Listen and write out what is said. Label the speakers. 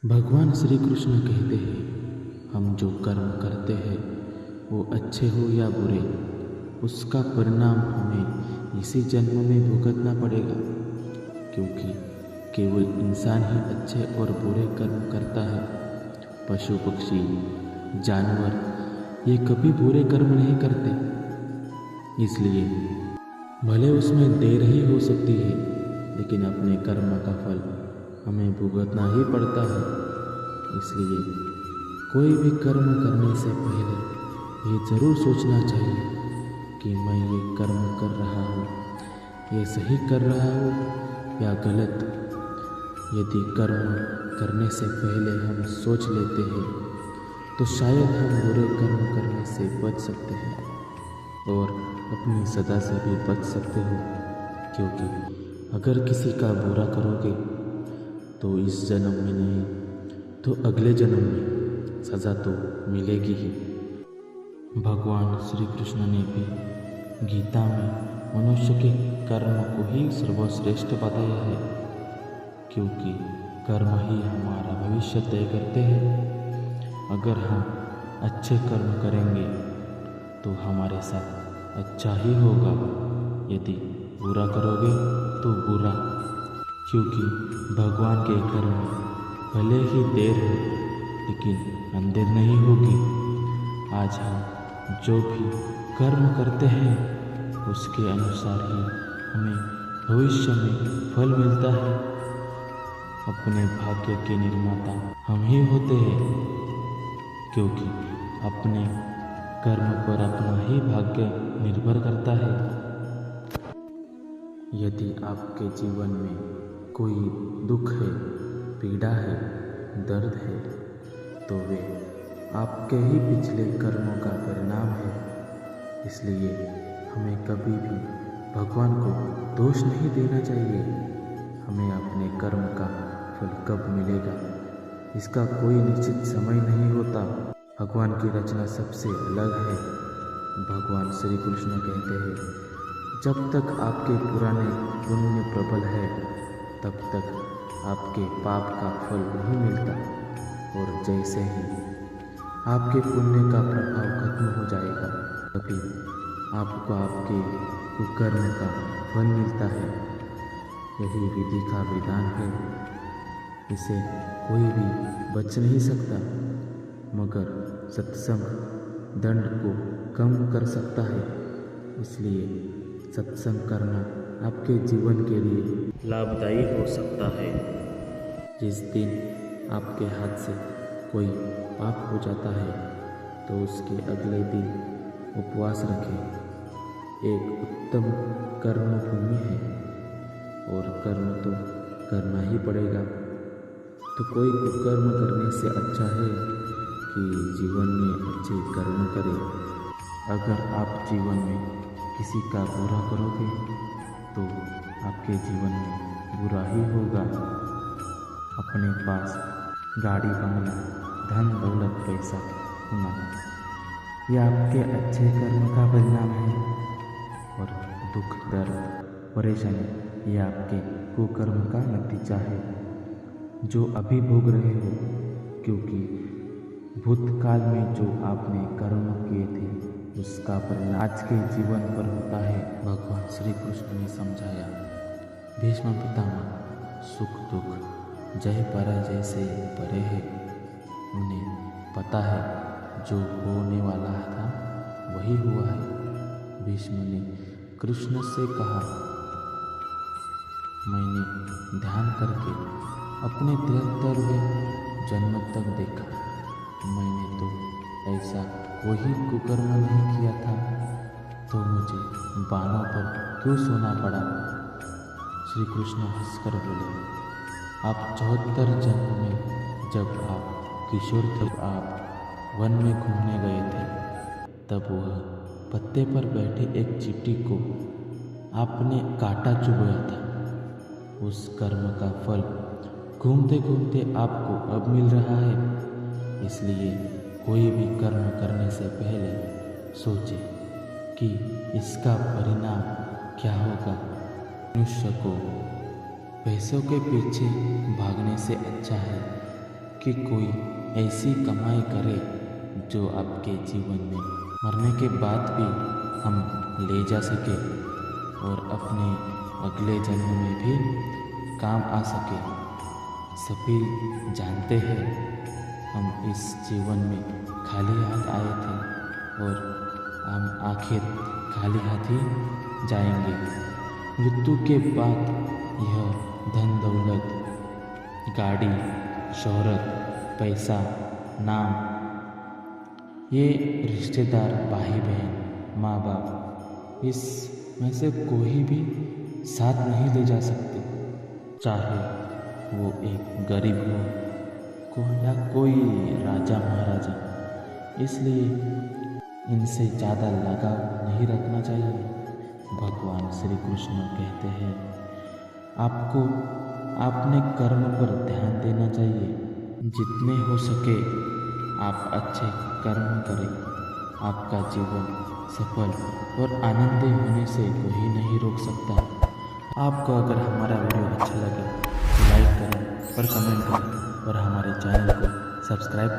Speaker 1: भगवान श्री कृष्ण कहते हैं, हम जो कर्म करते हैं वो अच्छे हो या बुरे, उसका परिणाम हमें इसी जन्म में भुगतना पड़ेगा। क्योंकि केवल इंसान ही अच्छे और बुरे कर्म करता है। पशु पक्षी जानवर ये कभी बुरे कर्म नहीं करते। इसलिए भले उसमें देर ही हो सकती है, लेकिन अपने कर्म का फल हमें भुगतना ही पड़ता है। इसलिए कोई भी कर्म करने से पहले ये ज़रूर सोचना चाहिए कि मैं ये कर्म कर रहा हूँ, ये सही कर रहा हूँ या गलत। यदि कर्म करने से पहले हम सोच लेते हैं तो शायद हम बुरे कर्म करने से बच सकते हैं और अपनी सजा से भी बच सकते हो। क्योंकि अगर किसी का बुरा करोगे तो इस जन्म में नहीं तो अगले जन्म में सज़ा तो मिलेगी ही। भगवान श्री कृष्ण ने भी गीता में मनुष्य के कर्म को ही सर्वश्रेष्ठ बताया है, क्योंकि कर्म ही हमारा भविष्य तय करते हैं। अगर हम अच्छे कर्म करेंगे तो हमारे साथ अच्छा ही होगा, यदि बुरा करोगे तो बुरा। क्योंकि भगवान के कर्म भले ही देर हो लेकिन अंधेर नहीं होगी। आज हम जो भी कर्म करते हैं उसके अनुसार ही हमें भविष्य में फल मिलता है। अपने भाग्य के निर्माता हम ही होते हैं, क्योंकि अपने कर्म पर अपना ही भाग्य निर्भर करता है। यदि आपके जीवन में कोई दुख है, पीड़ा है, दर्द है, तो वे आपके ही पिछले कर्मों का परिणाम है। इसलिए हमें कभी भी भगवान को दोष नहीं देना चाहिए। हमें अपने कर्म का फल कब मिलेगा इसका कोई निश्चित समय नहीं होता। भगवान की रचना सबसे अलग है। भगवान श्री कृष्ण कहते हैं, जब तक आपके पुराने पुण्य प्रबल है तब तक आपके पाप का फल नहीं मिलता, और जैसे ही आपके पुण्य का प्रभाव खत्म हो जाएगा तभी आपको आपके कुकर्म का फल मिलता है। यही विधि का विधान है, इसे कोई भी बच नहीं सकता, मगर सत्संग दंड को कम कर सकता है। इसलिए सत्संग करना आपके जीवन के लिए लाभदायी हो सकता है। जिस दिन आपके हाथ से कोई पाप हो जाता है तो उसके अगले दिन उपवास रखें। एक उत्तम कर्म भूमि है और कर्म तो करना ही पड़ेगा। तो कोई कुकर्म करने से अच्छा है कि जीवन में अच्छे कर्म करें। अगर आप जीवन में किसी का बुरा करोगे तो आपके जीवन में बुरा ही होगा। अपने पास गाड़ी बंगला धन दौलत पैसा होना यह आपके अच्छे कर्म का परिणाम है, और दुख दर्द परेशानी यह आपके कुकर्म का नतीजा है जो अभी भोग रहे हो। क्योंकि भूतकाल में जो आपने कर्म किए थे उसका परिणाम आज के जीवन पर होता है। भगवान श्री कृष्ण ने समझाया, भीष्म पितामह सुख दुख जय पराजय से परे है। उन्हें पता है जो होने वाला था वही हुआ है। भीष्म ने कृष्ण से कहा, मैंने ध्यान करके अपने 73वें जन्म तक देखा, मैंने तो ऐसा कोई कुकर्म नहीं किया था, तो मुझे बाणों पर क्यों सोना पड़ा। श्री कृष्ण हंसकर बोले, आप 74 जन्म में जब आप किशोर थे, आप वन में घूमने गए थे, तब वह पत्ते पर बैठे एक चींटी को आपने कांटा चुभोया था। उस कर्म का फल घूमते घूमते आपको अब मिल रहा है। इसलिए कोई भी कर्म करने से पहले सोचे कि इसका परिणाम क्या होगा। मनुष्य को पैसों के पीछे भागने से अच्छा है कि कोई ऐसी कमाई करे जो आपके जीवन में मरने के बाद भी हम ले जा सके और अपने अगले जन्म में भी काम आ सके। सभी जानते हैं हम इस जीवन में खाली हाथ आए थे और हम आखिर खाली हाथ ही जाएंगे। मृत्यु के बाद यह धन दौलत, गाड़ी, शोहरत, पैसा, नाम, ये रिश्तेदार, भाई बहन, माँ बाप, इस में से कोई भी साथ नहीं ले जा सकते, चाहे वो एक गरीब हो या कोई राजा महाराजा। इसलिए इनसे ज़्यादा लगाव नहीं रखना चाहिए। भगवान श्री कृष्ण कहते हैं आपको अपने कर्म पर ध्यान देना चाहिए। जितने हो सके आप अच्छे कर्म करें। आपका जीवन सफल और आनंदी होने से कोई नहीं रोक सकता। आपको अगर हमारा वीडियो अच्छा लगे तो लाइक करें और कमेंट करें और हमारे चैनल को सब्सक्राइब